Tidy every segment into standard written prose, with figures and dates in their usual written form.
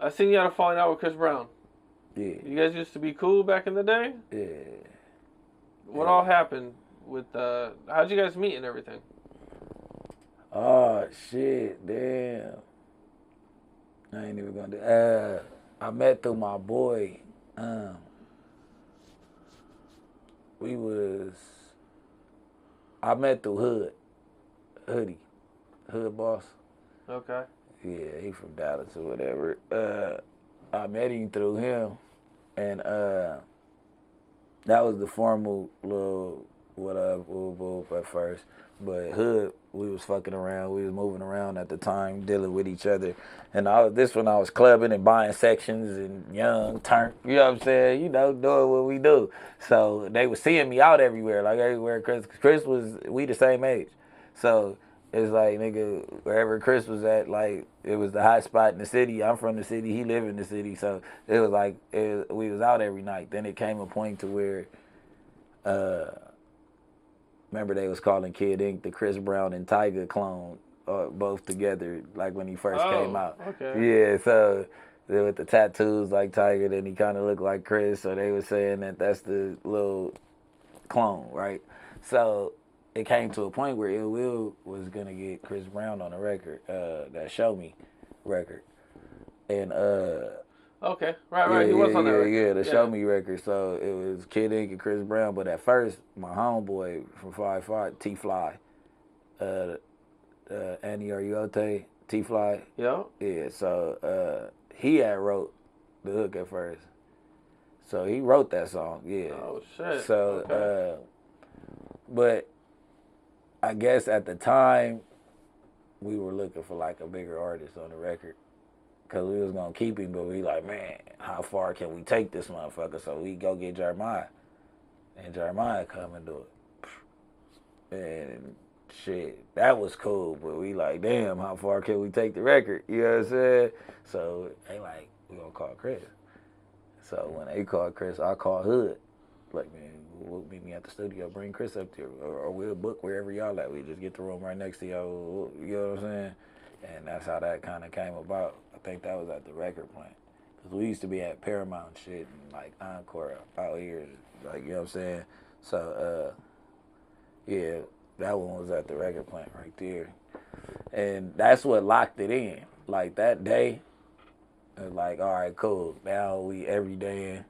I seen you had a falling out with Chris Brown. Yeah. You guys used to be cool back in the day? Yeah. What Yeah. all happened with, how'd you guys meet and everything? Oh, shit, damn. I ain't even gonna do I met through my boy. Um, we was, I met through Hood Boss. Okay. Yeah, he from Dallas or whatever. I met him through him, and that was the formal little what up, whoop, whoop at first. But Hood, we was fucking around. We was moving around at the time, dealing with each other. And this when I was clubbing and buying sections and young, turn, you know what I'm saying? You know, doing what we do. So they was seeing me out everywhere, like everywhere. Chris was, we the same age. So it's like, nigga, wherever Chris was at, like, it was the hot spot in the city. I'm from the city. He lived in the city. So it was like, we was out every night. Then it came a point to where, remember they was calling Kid Ink the Chris Brown and Tyga clone, both together, like when he first came out. Okay. Yeah, so with the tattoos like Tyga, then he kind of looked like Chris. So they were saying that that's the little clone, right? So it came to a point where Ill Will was gonna get Chris Brown on a record, that Show Me record, and Okay. Right. He was on that record. yeah, the Show Me record. So it was Kid Ink and Chris Brown, but at first my homeboy from 5'5", T Fly, Annie Ariote, T Fly. Yeah. Yeah. So he had wrote the hook at first. So he wrote that song. Yeah. Oh shit. So Okay. but I guess at the time, we were looking for like a bigger artist on the record. Cause we was gonna keep him, but we like, man, how far can we take this motherfucker? So we go get Jeremiah. And Jeremiah come and do it. And shit, that was cool, but we like, damn, how far can we take the record? You know what I'm saying? So they like, we gonna call Chris. So when they called Chris, I called Hood. Like, man, we'll meet me at the studio, bring Chris up there, or we'll book wherever y'all at. We just get the room right next to y'all, you know what I'm saying? And that's how that kind of came about. I think that was at the record plant. Because we used to be at Paramount shit and like Encore out here, like, you know what I'm saying? So, yeah, that one was at the record plant right there. And that's what locked it in. Like that day, it was like, all right, cool. Now we every day.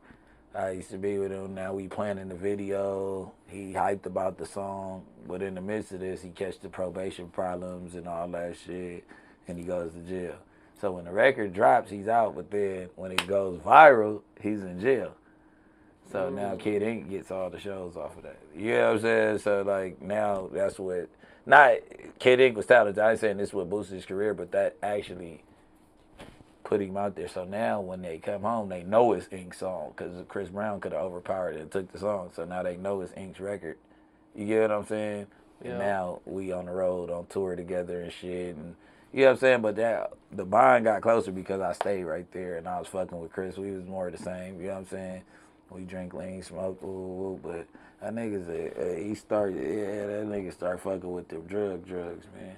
I used to be with him. Now we planning the video. He hyped about the song, but in the midst of this, he catch the probation problems and all that shit, and he goes to jail. So when the record drops, he's out, but then when it goes viral, he's in jail. So now Kid Ink gets all the shows off of that. You know what I'm saying? So like now that's what, not Kid Ink was talented. I ain't saying this would boost his career, but that actually put him out there. So now when they come home, they know it's Ink's song because Chris Brown could have overpowered it and took the song. So now they know it's Ink's record. You get what I'm saying? Yeah. And now we on the road on tour together and shit. And you know what I'm saying? But that the bond got closer because I stayed right there and I was fucking with Chris. We was more the same. You know what I'm saying? We drink lean, smoke, but that nigga's that nigga start fucking with the drugs, man.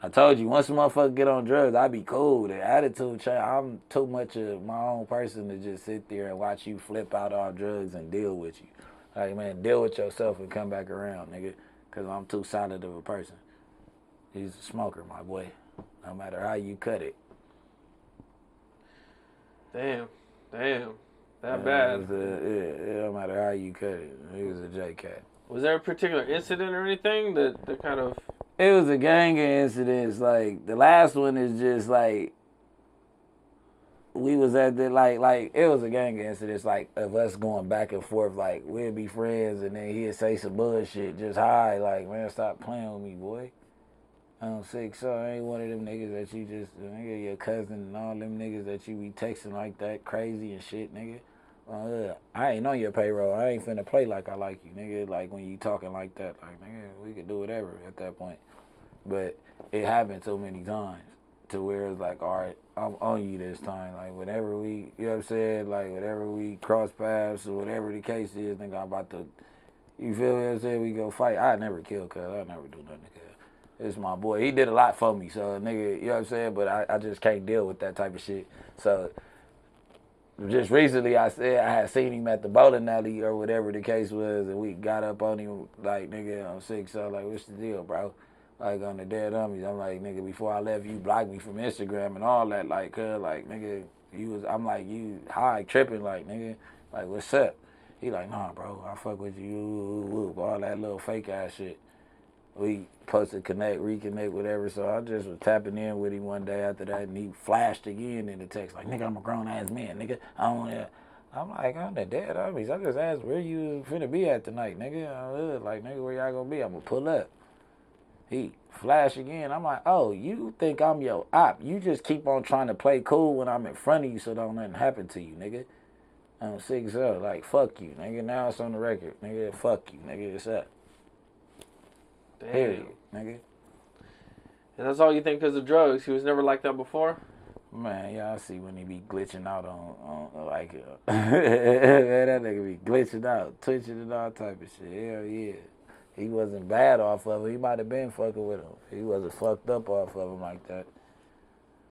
I told you, once a motherfucker get on drugs, I be cool. The attitude change. I'm too much of my own person to just sit there and watch you flip out all drugs and deal with you. Like, man, deal with yourself and come back around, nigga. Because I'm too solid of a person. He's a smoker, my boy. No matter how you cut it. Damn. That bad. It don't matter how you cut it. He was a J-Cat. Was there a particular incident or anything that kind of... It was a gang of incidents. Like, the last one is just like, we was at the, like, it was a gang of incidents, like, of us going back and forth, like, we'd be friends, and then he'd say some bullshit, just high, like, man, stop playing with me, boy. I'm sick, so I ain't one of them niggas that you just, nigga, your cousin and all them niggas that you be texting like that, crazy and shit, nigga. I ain't on your payroll. I ain't finna play like I like you, nigga. Like, when you talking like that, like, nigga, we could do whatever at that point. But it happened so many times to where it's like, all right, I'm on you this time. Like, whenever we, you know what I'm saying? Like, whenever we cross paths or whatever the case is, nigga, I'm about to, you feel what I'm saying? We go fight. I never kill cuz. I never do nothing to cuz. It's my boy. He did a lot for me, so nigga, you know what I'm saying? But I just can't deal with that type of shit. So just recently I said I had seen him at the bowling alley or whatever the case was, and we got up on him like, nigga, I'm sick, so like, what's the deal, bro? Like on the dead homies, I'm like, nigga, before I left, you blocked me from Instagram and all that, like, cuz, like, nigga, I'm like, you high tripping, like, nigga, like, what's up? He like, nah, bro, I fuck with you, all that little fake ass shit. We supposed to connect, reconnect, whatever. So I just was tapping in with him one day after that, and he flashed again in the text like, "Nigga, I'm a grown ass man, nigga. I don't want to." I'm like, I'm the dead homies. I just asked where you finna be at tonight, nigga. Like, nigga, where y'all gonna be? I'm gonna pull up. He flash again. I'm like, oh, you think I'm your op? You just keep on trying to play cool when I'm in front of you, so don't nothing happen to you, nigga. I'm 6-0. Like, fuck you, nigga. Now it's on the record, nigga. Fuck you, nigga. It's up. Damn. Period, nigga. And that's all you think because of drugs? He was never like that before? Man, y'all see when he be glitching out on like, man, that nigga be glitching out, twitching and all type of shit. Hell yeah. He wasn't bad off of him. He might have been fucking with him. He wasn't fucked up off of him like that.